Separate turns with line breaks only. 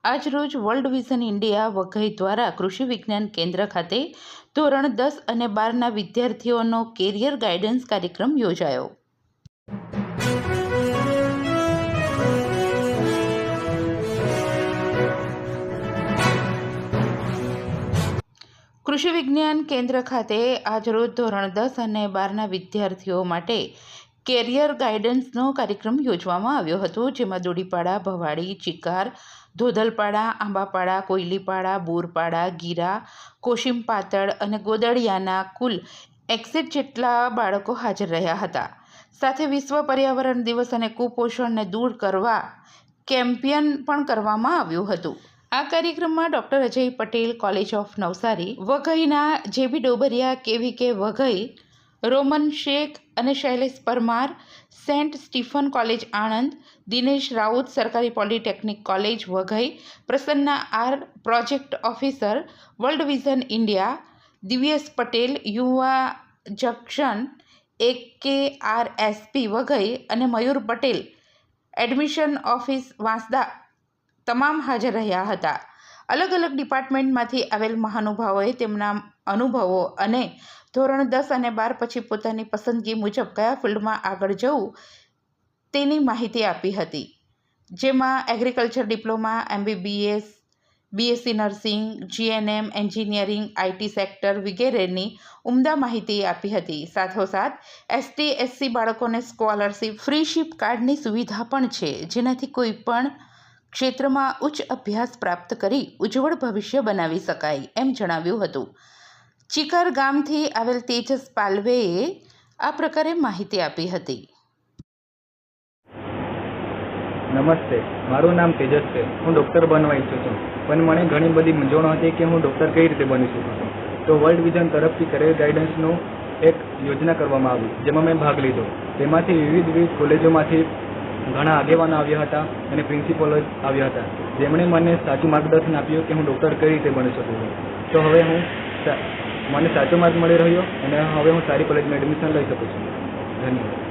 આજરોજ world vision India Waghai દ્વારા કૃષિ વિજ્ઞાન કેન્દ્ર ખાતે ધોરણ 10 અને 12ના વિદ્યાર્થીઓનો કેરિયર ગાઈડન્સ કાર્યક્રમ યોજાયો। કૃષિ વિજ્ઞાન કેન્દ્ર ખાતે આજરોજ ધોરણ 10 અને 12ના વિદ્યાર્થીઓ માટે કેરિયર ગાઈડન્સનો કાર્યક્રમ યોજવામાં આવ્યો હતો, જેમાં દોડીપાડા, ભવાડી, ચિકાર, ધોધલપાડા, આંબાપાડા, કોયલીપાડા, બોરપાડા, ગીરા, કોશીમ પાતળ અને ગોદડિયાના કુલ 61 જેટલા બાળકો હાજર રહ્યા હતા। સાથે વિશ્વ પર્યાવરણ દિવસ અને કુપોષણને દૂર કરવા કેમ્પેઈન પણ કરવામાં આવ્યું હતું। આ કાર્યક્રમમાં doctor Ajay Patel, college of Navsari, વઘઈના જેબી ડોબરિયા, કેવીકે વઘઈ, રોમન શેખ અને Shailesh Parmar, saint Stephen college Anand, Dinesh Raut, સરકારી polytechnic college Vaghai, Prasanna R, project officer, world vision India, Divyesh Patel, Yuva junction, AKRSP Vaghai અને મયુર પટેલ, એડમિશન ઓફિસ વાંસદા તમામ હાજર રહ્યા હતા। અલગ અલગ ડિપાર્ટમેન્ટમાંથી આવેલ મહાનુભાવોએ તેમના અનુભવો અને ધોરણ 10 અને 12 પછી પોતાની પસંદગી મુજબ કયા ફિલ્ડમાં આગળ જવું તેની માહિતી આપી હતી, જેમાં agriculture diploma, MBBS, BSc nursing, GNM, engineering, IT sector વગેરેની ઉમદા માહિતી આપી હતી। સાથોસાથ ST/SC બાળકોને સ્કોલરશિપ, ફ્રીશિપ કાર્ડની સુવિધા પણ છે, જેનાથી કોઈ પણ ક્ષેત્રમાં ઉચ્ચ અભ્યાસ પ્રાપ્ત કરી ઉજ્જવળ ભવિષ્ય બનાવી શકાય, એમ જણાવ્યું હતું। ચિકર ગામથી આવેલ તેજસ પાલવેએ આ પ્રકારે માહિતી આપી હતી।
નમસ્તે, મારું નામ તેજસ છે। હું ડૉક્ટર બનવા ઈચ્છું છું, પણ મને ઘણી બધી મૂંઝવણ હતી કે હું ડૉક્ટર કઈ રીતે બની શકું। તો વર્લ્ડ વિઝન તરફથી કેરિયર ગાઈડન્સનું એક યોજના કરવામાં આવી, જેમાં મેં ભાગ લીધો। તેમાંથી વિવિધ કોલેજોમાંથી ઘણા આગેવાનો આવ્યા હતા અને પ્રિન્સિપલો આવ્યા હતા, જેમણે મને સાચું માર્ગદર્શન આપ્યું કે હું ડૉક્ટર કઈ રીતે બની શકું। તો હવે મને સાચો માર્ગ મળી રહ્યો અને હવે હું સારી કોલેજમાં એડમિશન લઈ શકું છું। ધન્યવાદ।